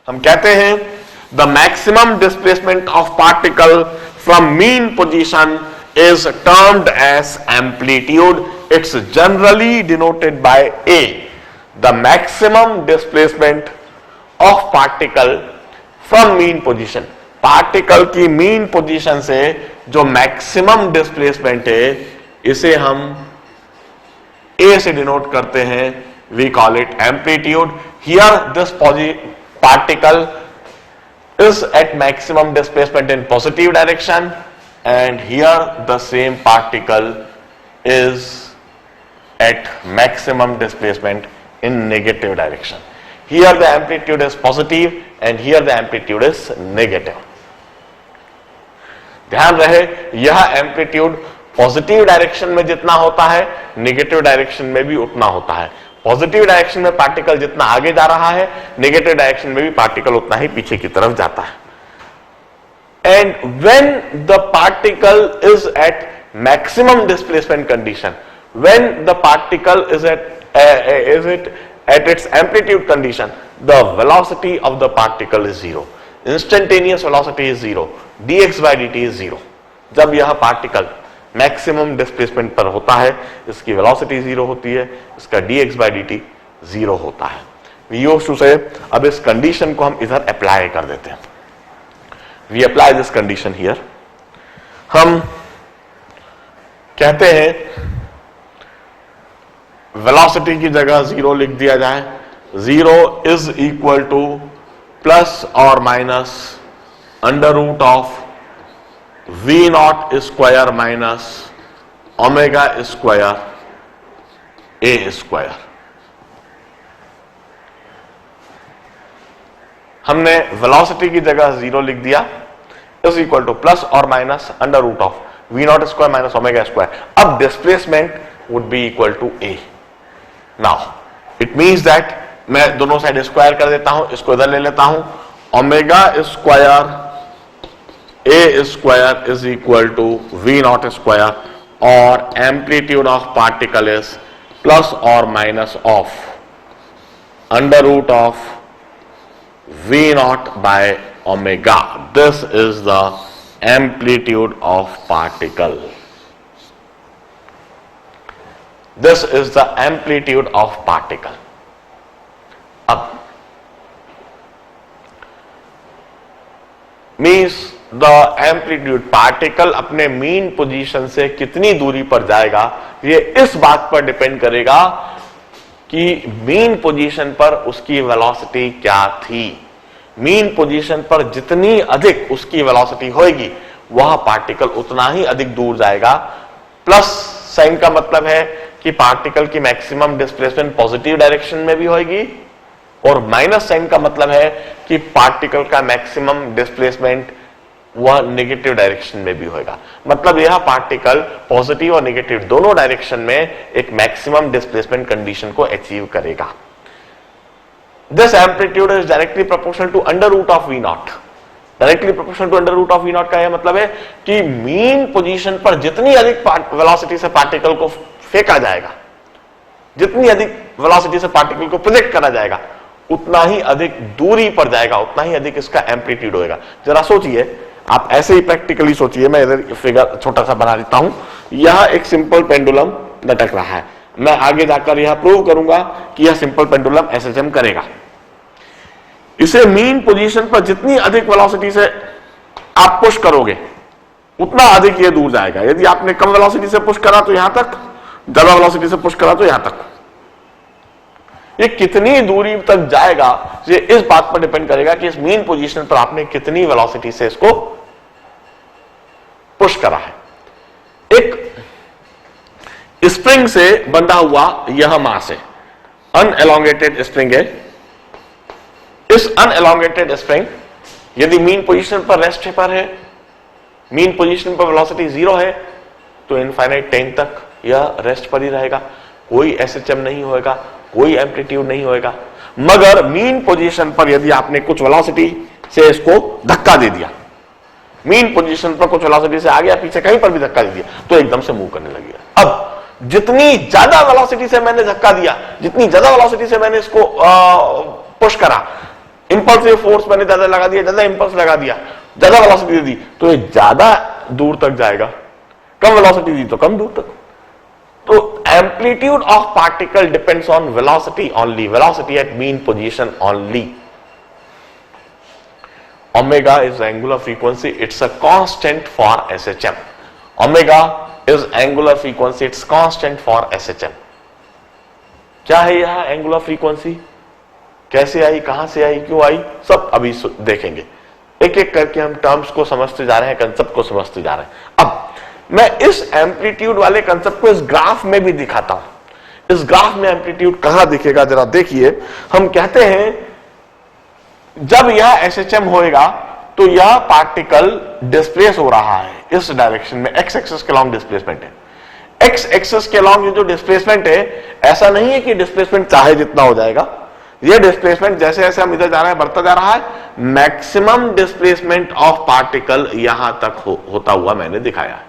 हम कहते हैं the maximum displacement of particle from mean position is termed as amplitude. It's generally denoted by A. The maximum displacement of particle from mean position, particle की mean position से जो maximum displacement है इसे हम ए से डिनोट करते हैं. We call it amplitude. Here this particle is at maximum displacement in positive direction and here the same particle is at maximum displacement in negative direction. Here the amplitude is positive and here the amplitude is negative. ध्यान रहे यह amplitude positive direction में जितना होता है negative direction में भी उतना होता है. पॉजिटिव डायरेक्शन में पार्टिकल जितना आगे जा रहा है नेगेटिव डायरेक्शन में भी पार्टिकल उतना ही पीछे की तरफ जाता है. And when the particle is at maximum displacement condition, when the particle is at its amplitude condition, the velocity of the particle is zero. Instantaneous velocity is zero. dx by dt is zero. जब यह particle maximum displacement पर होता है इसकी velocity zero होती है, इसका dx by dt zero होता है. वी यूज्ड टू से, अब इस कंडीशन को हम इधर अप्लाई कर देते हैं. We apply this condition here. हम कहते हैं वेलोसिटी की जगह जीरो लिख दिया जाए. Zero is equal to plus और minus under root of v not square minus omega square a square. हमने वेलोसिटी की जगह जीरो लिख दिया. इज इक्वल टू प्लस और minus under root of v not square minus omega square. अब displacement would be equal to a. Now it means that मैं दोनों side square कर देता हूं, इसको इधर ले लेता हूं. Omega square a square is equal to v not square और amplitude of particle is plus और minus of under root of v not by omega. This is the amplitude of particle. This is the amplitude of particle. अब means the amplitude, particle अपने mean position से कितनी दूरी पर जाएगा ये इस बात पर डिपेंड करेगा कि मीन पोजीशन पर उसकी वेलोसिटी क्या थी. मीन पोजीशन पर जितनी अधिक उसकी वेलोसिटी होगी वह पार्टिकल उतना ही अधिक दूर जाएगा. प्लस साइन का मतलब है कि पार्टिकल की मैक्सिमम डिस्प्लेसमेंट पॉजिटिव डायरेक्शन में भी होगी और माइनस साइन का मतलब है कि पार्टिकल का मैक्सिमम डिस्प्लेसमेंट वह नेगेटिव डायरेक्शन में भी होगा. मतलब यह पार्टिकल पॉजिटिव और नेगेटिव दोनों डायरेक्शन में एक मैक्सिमम डिस्प्लेसमेंट कंडीशन को अचीव करेगा. This amplitude is directly proportional to under root of v naught. Directly proportional to under root of v naught का यह मतलब है कि मीन पोजीशन पर जितनी अधिक वेलोसिटी से पार्टिकल को फेंका जाएगा, जितनी अधिक वेलोसिटी से पार्टिकल को प्रोजेक्ट करा जाएगा उतना ही अधिक दूरी पर जाएगा, उतना ही अधिक इसका एम्पलीट्यूड होगा. जरा सोचिए, आप ऐसे ही प्रैक्टिकली सोचिए. मैं इधर फिगर छोटा सा बना देता हूं. यह एक सिंपल पेंडुलम लटक रहा है. मैं आगे जाकर यह प्रूव करूंगा कि यह सिंपल पेंडुलम एसएचएम करेगा. इसे मीन पोजीशन पर जितनी अधिक वेलोसिटी से आप पुश करोगे उतना अधिक यह दूर जाएगा. यदि आपने कम वेलोसिटी से पुश करा तो यहां तक, ज्यादा वेलोसिटी से पुश करा तो यहां तक. ये कितनी दूरी तक जाएगा ये इस बात पर डिपेंड करेगा कि इस मीन पोजीशन पर आपने कितनी वेलोसिटी से इसको पुश करा है. एक स्प्रिंग से बंधा हुआ यह मास है, अनएलोंगेटेड स्प्रिंग है. इस अनएलोंगेटेड स्प्रिंग यदि मीन पोजीशन पर रेस्ट पर है, मीन पोजीशन पर वेलोसिटी जीरो है, तो इनफाइनाइट टाइम तक यह रेस्ट पर ही रहेगा. कोई एसएचएम नहीं होगा, कोई एम्पलीट्यूड नहीं होगा. मगर मीन पोजीशन पर यदि आपने कुछ वेलोसिटी से इसको धक्का दे दिया, मीन पोजीशन पर कुछ वेलोसिटी से आगे या पीछे कहीं पर भी धक्का दे दिया तो एकदम से मूव करने लगेगा. अब जितनी ज्यादा वेलोसिटी से मैंने धक्का दिया, जितनी ज्यादा वेलोसिटी से मैंने इसको पुश करा, इंपल्सिव फोर्स मैंने ज्यादा लगा दिया, ज्यादा इंपल्स लगा दिया, ज्यादा वेलोसिटी दे दी तो ये ज्यादा दूर तक जाएगा, कम वेलोसिटी दी तो कम दूर तक। तो amplitude of particle depends on velocity only, velocity at mean position only. Omega is angular frequency, it's a constant for SHM. Omega is angular frequency, it's constant for SHM. क्या है यह एंगुलर फ्रीक्वेंसी, कैसे आई, कहां से आई, क्यों आई, सब अभी देखेंगे। एक एक करके हम टर्म्स को समझते जा रहे हैं, कंसेप्ट को समझते जा रहे हैं। अब मैं इस एम्पलीट्यूड वाले कंसेप्ट को इस ग्राफ में भी दिखाता हूं। इस ग्राफ में एम्पलीट्यूड कहां दिखेगा जरा देखिए। हम कहते हैं जब यह एसएचएम होएगा तो यह पार्टिकल डिस्प्लेस हो रहा है इस डायरेक्शन में, एक्स एक्सिस के लॉन्ग डिस्प्लेसमेंट है। एक्स एक्सिस के लॉन्ग ये जो डिस्प्लेसमेंट है, ऐसा नहीं है कि डिस्प्लेसमेंट चाहे जितना हो जाएगा, ये डिस्प्लेसमेंट जैसे जैसे हम इधर जा रहे हैं बढ़ता जा रहा है। मैक्सिमम डिस्प्लेसमेंट ऑफ पार्टिकल यहां तक होता हुआ मैंने दिखाया है।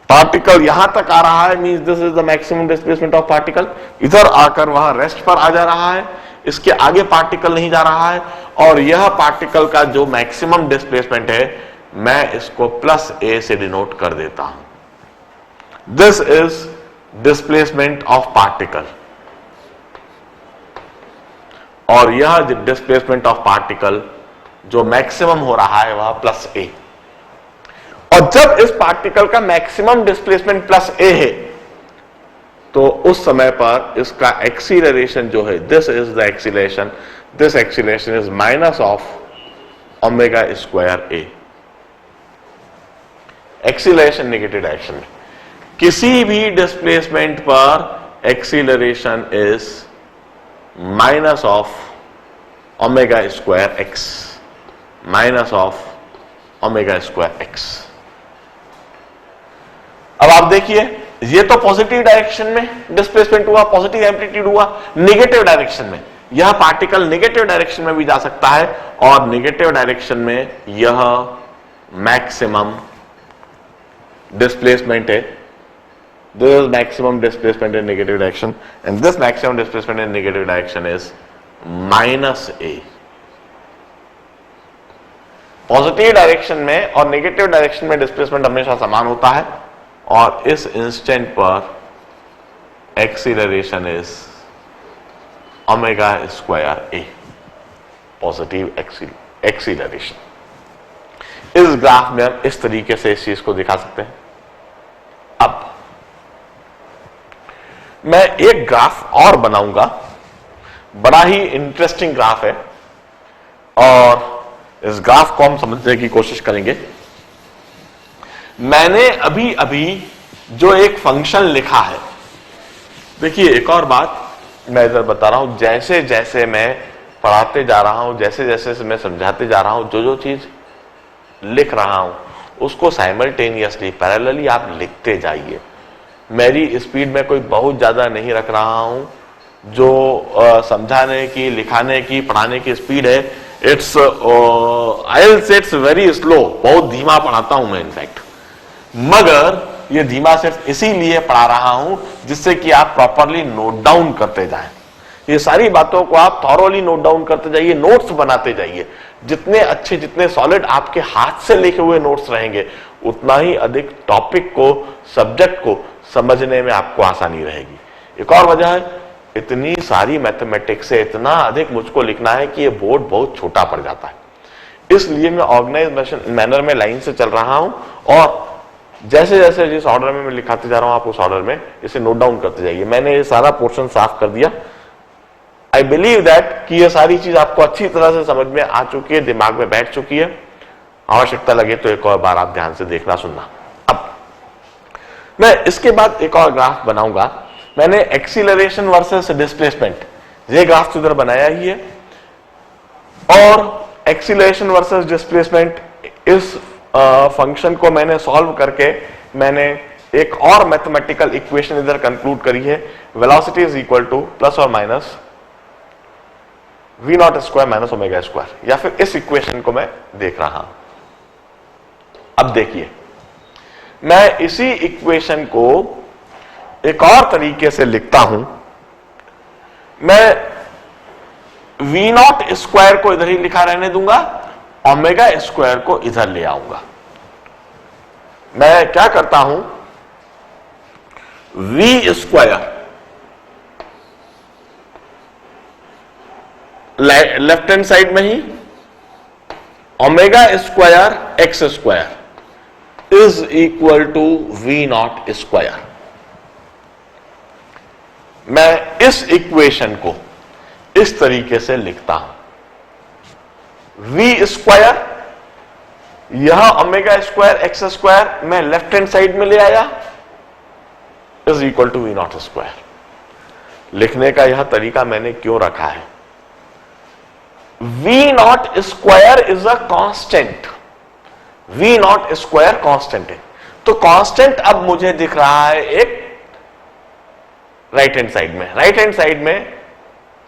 पार्टिकल यहां तक आ रहा है, means this is the maximum displacement of particle. इधर आकर वहां रेस्ट पर आ जा रहा है, इसके आगे पार्टिकल नहीं जा रहा है। और यह पार्टिकल का जो मैक्सिमम डिस्प्लेसमेंट है, मैं इसको प्लस ए से डिनोट कर देता हूं। This is displacement of particle, और यह डिस्प्लेसमेंट ऑफ पार्टिकल जो मैक्सिमम हो रहा है वह प्लस ए। और जब इस पार्टिकल का मैक्सिमम डिस्प्लेसमेंट प्लस ए है तो उस समय पर इसका एक्सीलरेशन जो है, this is the acceleration, this acceleration is minus of omega square A. Acceleration negative direction में, किसी भी डिस्प्लेसमेंट पर acceleration is minus of omega square x, minus of omega square x. अब आप देखिए, ये तो पॉजिटिव डायरेक्शन में डिस्प्लेसमेंट हुआ, पॉजिटिव एम्पलीट्यूड हुआ। नेगेटिव डायरेक्शन में यह पार्टिकल नेगेटिव डायरेक्शन में भी जा सकता है, और नेगेटिव डायरेक्शन में यह मैक्सिमम डिस्प्लेसमेंट है। This is maximum displacement in negative direction, and this maximum displacement in negative direction is minus a. Positive direction में और नेगेटिव डायरेक्शन में डिस्प्लेसमेंट हमेशा समान होता है, और इस इंस्टेंट पर acceleration is omega square A, positive acceleration. इस ग्राफ में हम इस तरीके से इस चीज को दिखा सकते हैं। अब मैं एक ग्राफ और बनाऊंगा, बड़ा ही इंटरेस्टिंग ग्राफ है, और इस ग्राफ को हम समझने की कोशिश करेंगे। मैंने अभी अभी जो एक फंक्शन लिखा है, देखिए एक और बात मैं इधर बता रहा हूं, जैसे जैसे मैं पढ़ाते जा रहा हूं, जैसे जैसे मैं समझाते जा रहा हूं, जो जो चीज लिख रहा हूं उसको साइमल्टेनियसली पैरेलली आप लिखते जाइए। मेरी स्पीड में कोई बहुत ज्यादा नहीं रख रहा हूं, जो समझाने की, लिखाने की, पढ़ाने की स्पीड है, इट्स आई से इट्स वेरी स्लो, बहुत धीमा पढ़ाता हूं मैं इनफैक्ट। मगर ये धीमा सिर्फ इसीलिए पढ़ा रहा हूं जिससे कि आप प्रॉपरली नोट डाउन करते जाएं। ये सारी बातों को आप थॉरोली नोट डाउन करते जाइए, नोट्स बनाते जाइए। जितने अच्छे, जितने सॉलिड आपके हाथ से लिखे हुए नोट्स रहेंगे, उतना ही अधिक टॉपिक को, सब्जेक्ट को समझने में आपको आसानी रहेगी। एक और वजह है, इतनी सारी मैथमेटिक्स से इतना अधिक मुझको लिखना है कि ये बोर्ड बहुत छोटा पड़ जाता है। इसलिए मैं ऑर्गेनाइज मैनर में लाइन से चल रहा हूं, और जैसे जैसे जिस ऑर्डर में मैं लिखाते जा रहा हूं, आप उस ऑर्डर में इसे नोट डाउन करते जाइए। मैंने ये सारा पोर्शन साफ कर दिया। आई बिलीव दैट कि ये सारी चीज आपको अच्छी तरह से समझ में आ चुकी है, दिमाग में बैठ चुकी है। आवश्यकता लगे तो एक और बार आप ध्यान से देखना, सुनना। अब मैं इसके बाद एक और ग्राफ बनाऊंगा। मैंने एक्सीलरेशन वर्सेस डिस्प्लेसमेंट, ये ग्राफ तो इधर बनाया ही है, और एक्सीलरेशन वर्सेस डिस्प्लेसमेंट, इस फंक्शन को मैंने सॉल्व करके मैंने एक और मैथमेटिकल इक्वेशन इधर कंक्लूड करी है। Velocity is equal to plus और minus v not square minus omega square, या फिर इस इक्वेशन को मैं देख रहा हूं। अब देखिए, मैं इसी इक्वेशन को एक और तरीके से लिखता हूं। मैं वी नॉट स्क्वायर को इधर ही लिखा रहने दूंगा, ओमेगा स्क्वायर को इधर ले आऊंगा। मैं क्या करता हूं, v square left hand side में ही omega square x square is equal to v not square. मैं इस इक्वेशन को इस तरीके से लिखता हूं, वी स्क्वायर, यह ओमेगा स्क्वायर एक्स स्क्वायर मैं लेफ्ट हैंड साइड में ले आया, is equal to v not square. लिखने का यह तरीका मैंने क्यों रखा है, v not square is a constant, v not square constant है, तो कांस्टेंट अब मुझे दिख रहा है एक राइट हैंड साइड में, राइट हैंड साइड में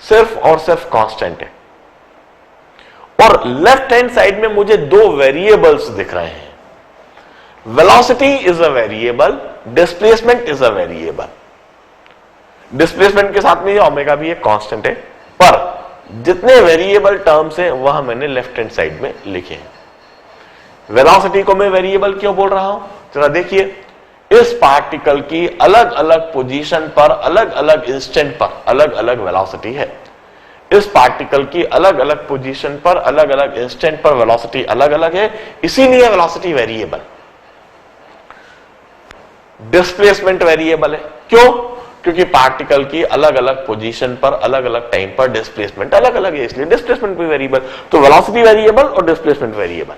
सिर्फ और सिर्फ कांस्टेंट है, और लेफ्ट हैंड साइड में मुझे दो वेरिएबल्स दिख रहे हैं, velocity is a variable, displacement is a variable. Displacement के साथ में ये ओमेगा भी एक कांस्टेंट है, पर जितने वेरिएबल टर्म्स हैं वह मैंने लेफ्ट हैंड साइड में लिखे हैं। वेलोसिटी को मैं वेरिएबल क्यों बोल रहा हूं, जरा देखिए, इस पार्टिकल की अलग अलग पोजीशन पर, अलग अलग इंस्टेंट पर अलग अलग वेलोसिटी है। इस पार्टिकल की अलग अलग पोजीशन पर, अलग अलग इंस्टेंट पर वेलोसिटी अलग अलग है, इसीलिए वेलोसिटी वेरिएबल। डिस्प्लेसमेंट वेरिएबल है, क्यों, क्योंकि पार्टिकल की अलग अलग पोजीशन पर, अलग अलग टाइम पर डिस्प्लेसमेंट अलग अलग है, इसलिए डिस्प्लेसमेंट भी वेरिएबल। तो वेलोसिटी वेरिएबल और displacement variable.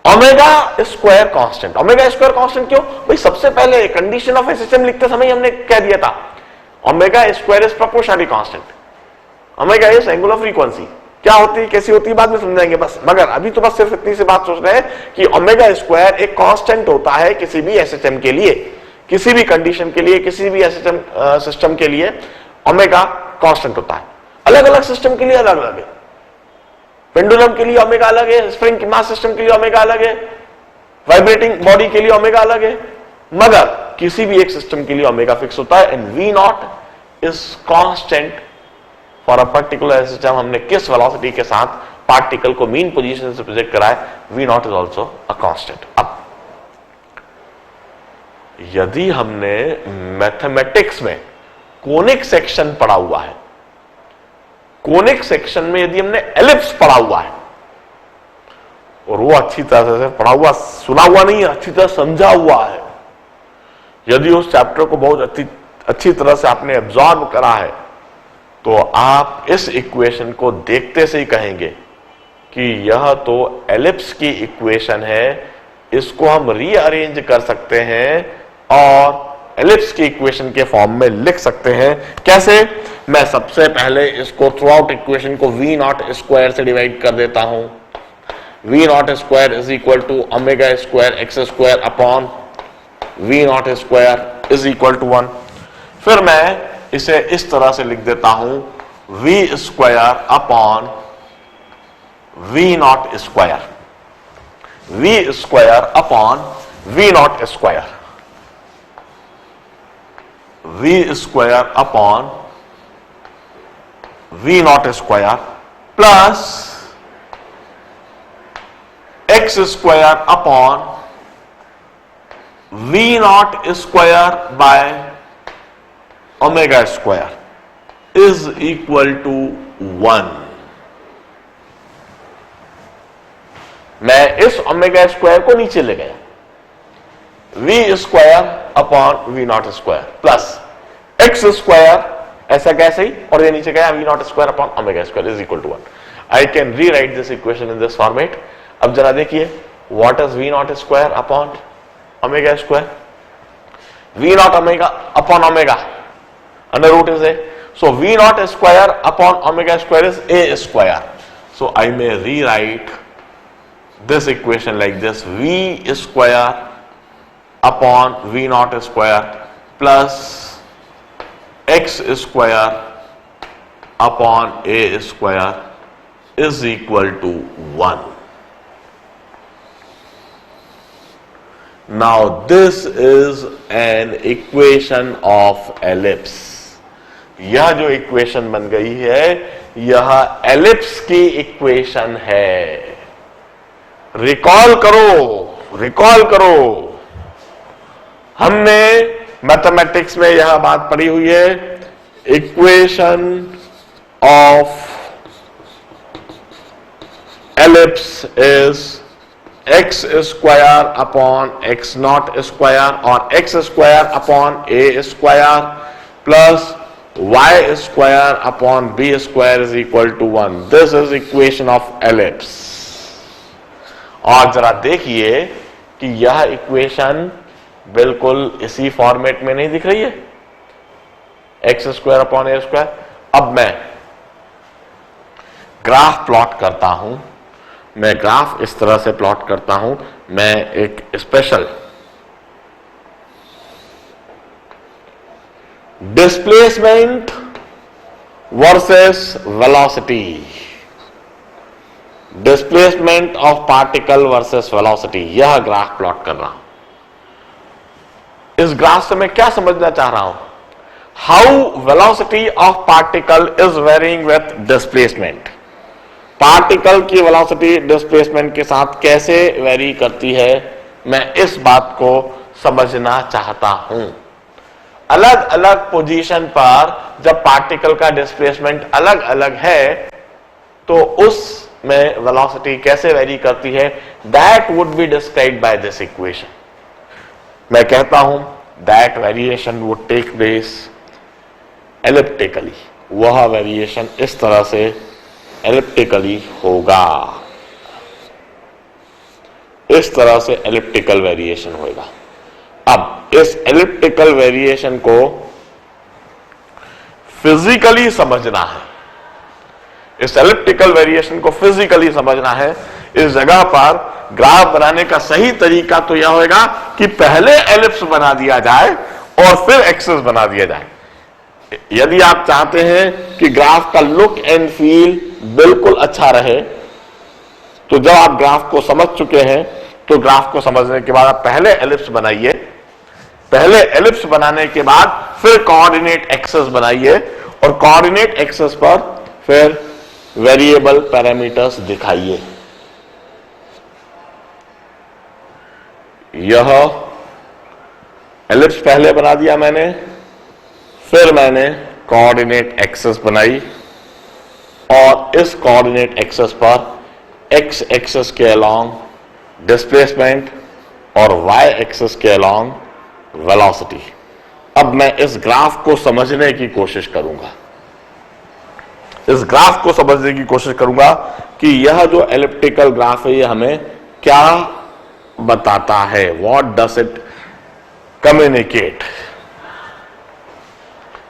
Omega square constant, omega square constant क्यों भाई, सबसे पहले कंडीशन ऑफ एसएचएम लिखते समय हमने कह दिया था omega square is proportionally constant, omega is angular frequency. क्या होती है, कैसी होती है, बाद में समझाएंगे बस, मगर अभी तो बस सिर्फ इतनी सी बात सोच रहे हैं कि ओमेगा स्क्वायर एक कांस्टेंट होता है किसी भी एसएचएम के लिए, किसी भी कंडीशन के लिए, किसी भी एसएचएम सिस्टम के लिए ओमेगा कांस्टेंट होता है। अलग अलग सिस्टम के लिए अलग अलग है, पेंडुलम के लिए ओमेगा अलग है, स्प्रिंग मास सिस्टम के लिए ओमेगा अलग है, वाइब्रेटिंग बॉडी के लिए ओमेगा अलग है, मगर किसी भी एक सिस्टम के लिए ओमेगा फिक्स होता है। And v naught is constant for a particular system. हमने किस वेलोसिटी के साथ पार्टिकल को मीन पोजीशन से प्रोजेक्ट करा है, v naught is also a constant. अब यदि हमने मैथमेटिक्स में कोनिक सेक्शन पढ़ा हुआ है, कोनिक सेक्शन में यदि हमने एलिप्स पढ़ा हुआ है, और वो अच्छी तरह से पढ़ा हुआ, सुना हुआ नहीं है, अच्छी तरह समझा हुआ है, यदि उस चैप्टर को बहुत अच्छी तरह से आपने एब्जॉर्ब करा है, तो आप इस इक्वेशन को देखते से ही कहेंगे कि यह तो एलिप्स की इक्वेशन है, इसको हम रीअरेंज कर सकते हैं और एलिप्स की इक्वेशन के फॉर्म में लिख सकते हैं। कैसे, मैं सबसे पहले इसको थ्रू आउट इक्वेशन को वी नॉट स्क्वायर से डिवाइड कर देता हूं, v not square is equal to omega square x square upon v not square is equal to 1। फिर मैं इसे इस तरह से लिख देता हूं, v square upon v not square, v square upon v not square, v square upon v not square plus x square upon v not square by omega square is equal to 1। मैं इस omega square को नीचे ले गया, v square upon v not square plus x square, ऐसा कैसे ही, और ये नीचे गया v not square upon omega square is equal to 1। I can rewrite this equation in this format. अब जरा देखिए, what is v not square upon omega square, v naught omega upon omega under root is A, so v naught square upon omega square is a square, so I may rewrite this equation like this, v square upon v naught square plus x square upon a square is equal to 1. Now this is an equation of ellipse. यह जो equation बन गई है, यह ellipse की equation है। Recall करो, हमने मैथमेटिक्स में यह बात पढ़ी हुई है, equation of ellipse is x square upon x naught square और x square upon a square plus y square upon b square is equal to 1। This is equation of ellipse. और जरा देखिए कि यह इक्वेशन बिल्कुल इसी फॉर्मेट में नहीं दिख रही है, x square upon a square. अब मैं ग्राफ प्लॉट करता हूं, मैं ग्राफ इस तरह से प्लॉट करता हूं। मैं एक special displacement versus velocity, displacement of particle versus velocity, यह ग्राफ प्लॉट कर रहा हूं। इस ग्राफ से मैं क्या समझना चाह रहा हूं? How velocity of particle is varying with displacement. Particle की वेलोसिटी डिस्प्लेसमेंट के साथ कैसे वेरी करती है, मैं इस बात को समझना चाहता हूं। अलग अलग पोजीशन पर जब पार्टिकल का डिस्प्लेसमेंट अलग अलग है तो उसमें वेलोसिटी कैसे वेरी करती है, that would be described by this equation. मैं कहता हूं that variation would take place elliptically, वह वेरिएशन इस तरह से एलिप्टिकली होगा, इस तरह से एलिप्टिकल वेरिएशन होगा। अब इस एलिप्टिकल वेरिएशन को फिजिकली समझना है, इस एलिप्टिकल वेरिएशन को फिजिकली समझना है। इस जगह पर ग्राफ बनाने का सही तरीका तो यह होगा कि पहले एलिप्स बना दिया जाए और फिर एक्सिस बना दिया जाए। यदि आप चाहते हैं कि ग्राफ का लुक एंड फील बिल्कुल अच्छा रहे, तो जब आप ग्राफ को समझ चुके हैं तो ग्राफ को समझने के बाद आप पहले एलिप्स बनाइए, पहले एलिप्स बनाने के बाद फिर कोऑर्डिनेट एक्सिस बनाइए और कोऑर्डिनेट एक्सिस पर फिर वेरिएबल पैरामीटर्स दिखाइए। यह एलिप्स पहले बना दिया मैंने, फिर मैंने कोऑर्डिनेट एक्सिस बनाई और इस कोऑर्डिनेट एक्सिस पर एक्स एक्सिस के अलोंग डिस्प्लेसमेंट और वाई एक्सिस के अलोंग वेलोसिटी। अब मैं इस ग्राफ को समझने की कोशिश करूंगा, इस ग्राफ को समझने की कोशिश करूंगा कि यह जो एलिप्टिकल ग्राफ है यह हमें क्या बताता है, व्हाट डज इट कम्युनिकेट।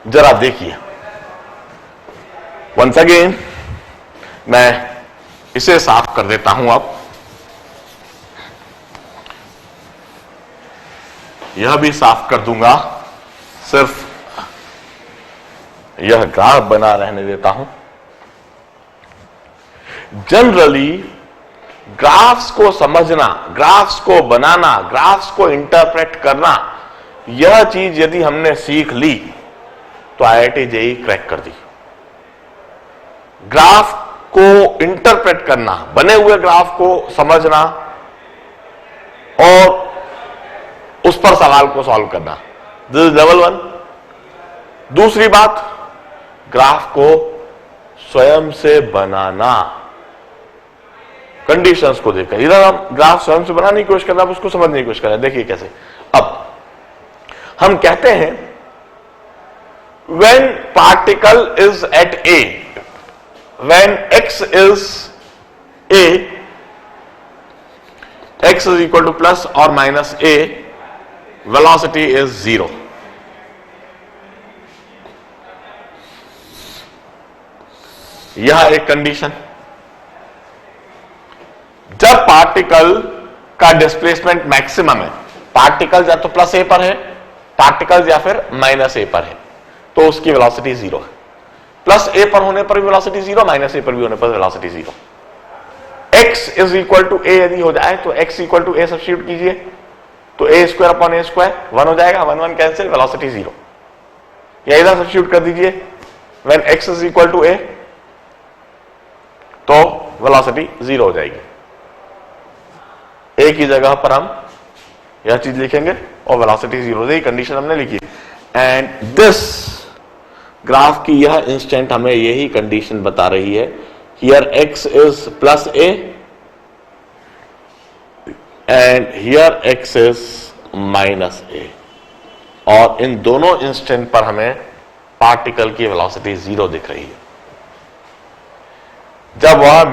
जरा देखिए, वंस अगेन मैं इसे साफ कर देता हूं। अब यह भी साफ कर दूंगा, सिर्फ यह ग्राफ बना रहने देता हूं। जनरली ग्राफ्स को समझना, ग्राफ्स को बनाना, ग्राफ्स को इंटरप्रेट करना, यह चीज यदि हमने सीख ली तो IIT JEE क्रैक कर दी। ग्राफ को इंटरप्रेट करना, बने हुए ग्राफ को समझना और उस पर सवाल को सॉल्व करना, दिस इज लेवल 1। दूसरी बात, ग्राफ को स्वयं से बनाना, कंडीशंस को देखकर। इधर हम ग्राफ स्वयं से बनाने की कोशिश कर रहे हैं, उसको समझने की कोशिश कर रहे हैं। देखिए कैसे। अब हम कहते हैं when particle is at A, when x is A, x is equal to plus or minus A, velocity is 0. यह एक कंडीशन। जब पार्टिकल का डिस्प्लेसमेंट मैक्सिमम है, पार्टिकल या तो प्लस ए पर है, पार्टिकल या फिर माइनस ए पर है, तो उसकी वेलोसिटी 0 है। प्लस ए पर होने पर भी वेलोसिटी 0, माइनस ए पर भी होने पर velocity 0। x is equal to a यदि हो जाए तो x equal to a substitute कीजिए, तो a square upon a square 1 हो जाएगा, 1 1 कैंसिल, वेलोसिटी 0। या इधर सब्स्टिट्यूट कर दीजिए, when x is equal to a तो वेलोसिटी 0 हो जाएगी। एक ही जगह पर हम यह चीज लिखेंगे और वेलोसिटी 0 हो जाएगी, कंडीशन हमने लिखी। एंड दिस ग्राफ की यह इंस्टेंट हमें यही कंडीशन बता रही है, here x is plus a and here x is minus a, और इन दोनों इंस्टेंट पर हमें पार्टिकल की वेलोसिटी 0 दिख रही है। जब वह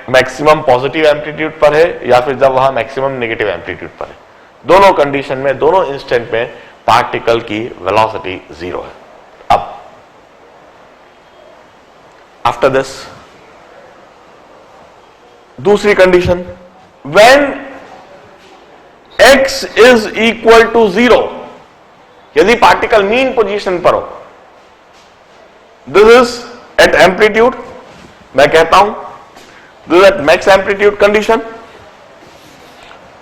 मैक्सिमम पॉजिटिव एम्पलीट्यूड पर है या फिर जब वह मैक्सिमम नेगेटिव एम्पलीट्यूड पर है, दोनों कंडीशन में, दोनों इंस्टेंट में पार्टिकल की वेलोसिटी 0 है। अब आफ्टर दिस दूसरी condition, when x is equal to 0, यदि पार्टिकल मीन पोजीशन पर हो, दिस इज एट एम्पलीट्यूड, मैं कहता हूं this is at max amplitude condition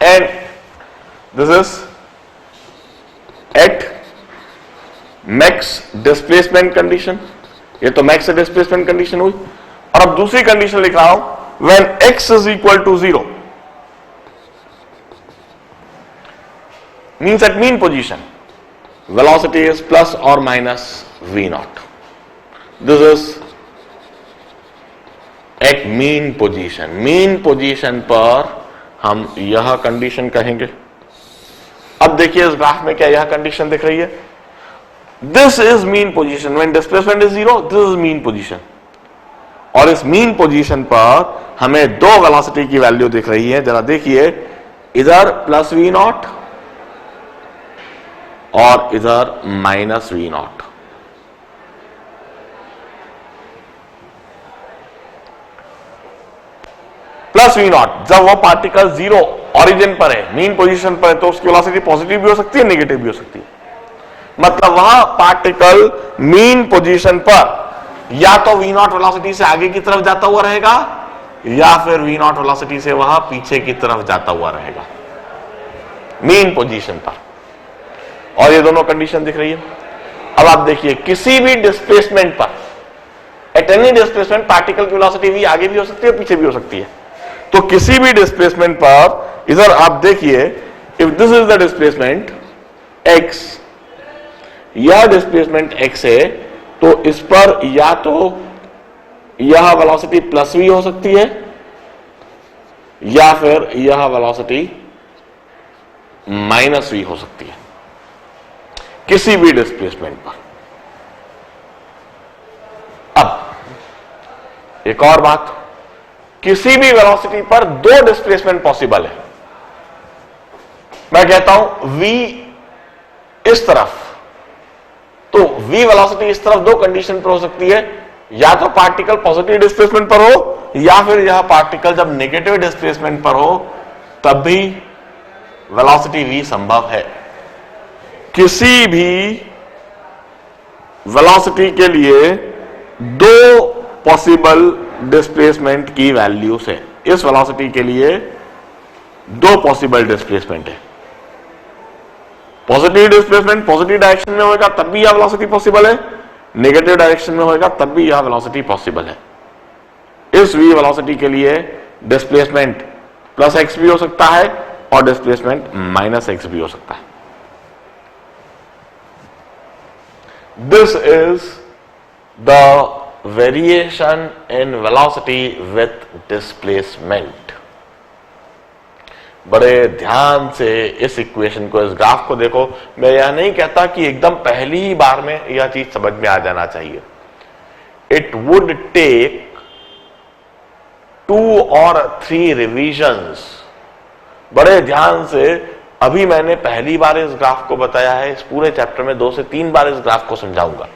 and this is at max displacement condition. ये तो मैक्स डिस्प्लेसमेंट कंडीशन हुई। और अब दूसरी कंडीशन लिख रहा हूं, when x is equal to 0 means at mean position velocity is plus और minus v0। This is at mean position. Mean position पर हम यह कंडीशन कहेंगे। अब देखिए इस ग्राफ में क्या यह कंडीशन दिख रही है, this is mean position, when displacement is 0 this is mean position. और इस मीन पोजीशन पर हमें दो वेलोसिटी की वैल्यू दिख रही है, जरा देखिए, इधर प्लस v0 और इधर माइनस v0। प्लस v0, जब वो पार्टिकल 0 ओरिजिन पर है, मीन पोजीशन पर है, तो उसकी वेलोसिटी पॉजिटिव भी हो सकती है, नेगेटिव भी हो सकती है। मतलब वह पार्टिकल मीन पोजीशन पर या तो v0 वेलोसिटी से आगे की तरफ जाता हुआ रहेगा या फिर v0 वेलोसिटी से वह पीछे की तरफ जाता हुआ रहेगा मीन पोजीशन पर। और ये दोनों कंडीशन दिख रही है। अब आप देखिए, किसी भी डिस्प्लेसमेंट पर, एट एनी डिस्प्लेसमेंट, पार्टिकल की वेलोसिटी भी आगे भी हो सकती है, पीछे भी हो सकती है। तो किसी भी डिस्प्लेसमेंट पर, इधर आप देखिए, if this is the displacement x, यह डिस्प्लेसमेंट x है, तो इस पर या तो यह वेलोसिटी प्लस v हो सकती है या फिर यह वेलोसिटी माइनस v हो सकती है, किसी भी डिस्प्लेसमेंट पर। अब एक और बात, किसी भी वेलोसिटी पर दो डिस्प्लेसमेंट पॉसिबल है। मैं कहता हूं v इस तरफ, तो v वेलोसिटी इस तरफ दो कंडीशन पर हो सकती है, या तो पार्टिकल पॉजिटिव डिस्प्लेसमेंट पर हो या फिर यह पार्टिकल जब नेगेटिव डिस्प्लेसमेंट पर हो तब भी वेलोसिटी v संभव है। किसी भी वेलोसिटी के लिए दो पॉसिबल डिस्प्लेसमेंट की वैल्यूज है। इस वेलोसिटी के लिए दो पॉसिबल डिस्प्लेसमेंट है। पॉजिटिव डिस्प्लेसमेंट पॉजिटिव डायरेक्शन में होगा तब भी यह वेलोसिटी पॉसिबल है, नेगेटिव डायरेक्शन में होगा तब भी यह वेलोसिटी पॉसिबल है। इस v वेलोसिटी के लिए डिस्प्लेसमेंट प्लस x भी हो सकता है और डिस्प्लेसमेंट माइनस x भी हो सकता है। This is the variation in velocity with displacement. बड़े ध्यान से इस इक्वेशन को, इस ग्राफ को देखो। मैं यह नहीं कहता कि एकदम पहली ही बार में यह चीज समझ में आ जाना चाहिए। It would take 2 or 3 revisions. बड़े ध्यान से, अभी मैंने पहली बार इस ग्राफ को बताया है, इस पूरे चैप्टर में 2 से 3 बार इस ग्राफ को समझाऊंगा।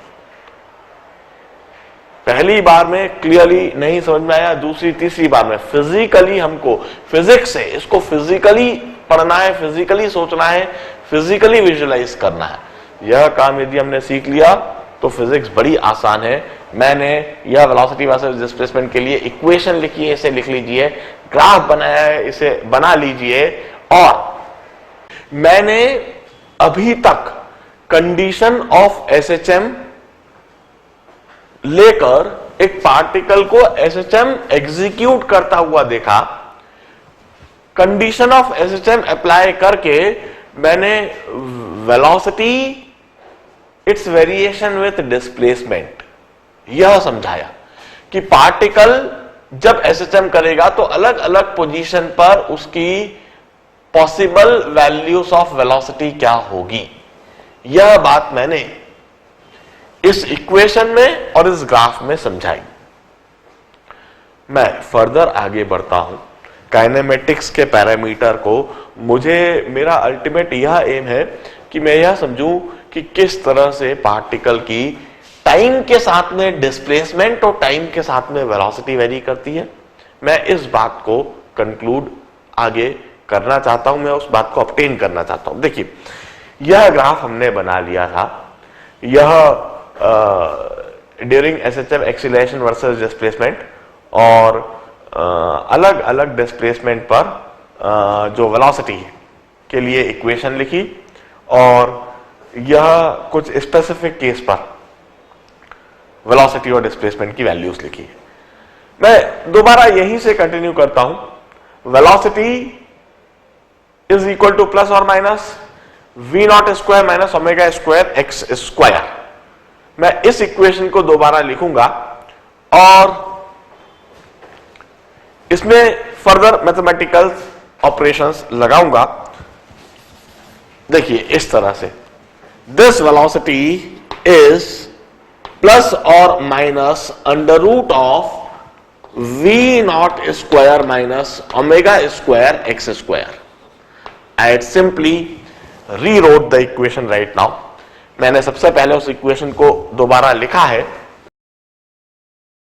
पहली बार में क्लियरली नहीं समझ में आया, दूसरी तीसरी बार में फिजिकली हमको, फिजिक्स से इसको फिजिकली पढ़ना है, फिजिकली सोचना है, फिजिकली विजुअलाइज करना है। यह काम यदि हमने सीख लिया तो फिजिक्स बड़ी आसान है। मैंने यह वेलोसिटी वर्सेस डिस्प्लेसमेंट के लिए इक्वेशन लिखी है, इसे लिख लीजिए, ग्राफ बनाया है, इसे बना लीजिए। और मैंने अभी तक कंडीशन ऑफ एसएचएम लेकर एक पार्टिकल को एसएचएम एग्जीक्यूट करता हुआ देखा, कंडीशन ऑफ एसएचएम अप्लाई करके मैंने velocity it's variation with displacement यह समझाया कि पार्टिकल जब एसएचएम करेगा तो अलग अलग पोजीशन पर उसकी पॉसिबल वैल्यूज ऑफ वेलोसिटी क्या होगी। यह बात मैंने इस इक्वेशन में और इस ग्राफ में समझाई। मैं फर्दर आगे बढ़ता हूं काइनेमेटिक्स के पैरामीटर को। मेरा अल्टीमेट यह एम है कि मैं यह समझूं कि किस तरह से पार्टिकल की टाइम के साथ में डिस्प्लेसमेंट और टाइम के साथ में वेलोसिटी वेरी करती है। मैं इस बात को कंक्लूड आगे करना चाहता हूं, मैं उस बात को ऑब्टेन करना चाहता हूं। देखिए, यह ग्राफ हमने बना लिया था। यह during SHM acceleration versus displacement और अलग अलग डिस्प्लेसमेंट पर जो वेलोसिटी के लिए इक्वेशन लिखी और यह कुछ स्पेसिफिक केस पर वेलोसिटी और डिस्प्लेसमेंट की वैल्यूज लिखी है। मैं दोबारा यहीं से कंटिन्यू करता हूं। Velocity is equal to plus और minus v not square minus omega square x square. मैं इस इक्वेशन को दोबारा लिखूंगा और इसमें फर्दर मैथमेटिकल ऑपरेशंस लगाऊंगा। देखिए इस तरह से, दिस वेलोसिटी इज प्लस और minus under root of v not square minus omega square x square. I simply rewrote the equation right now. मैंने सबसे पहले उस इक्वेशन को दोबारा लिखा है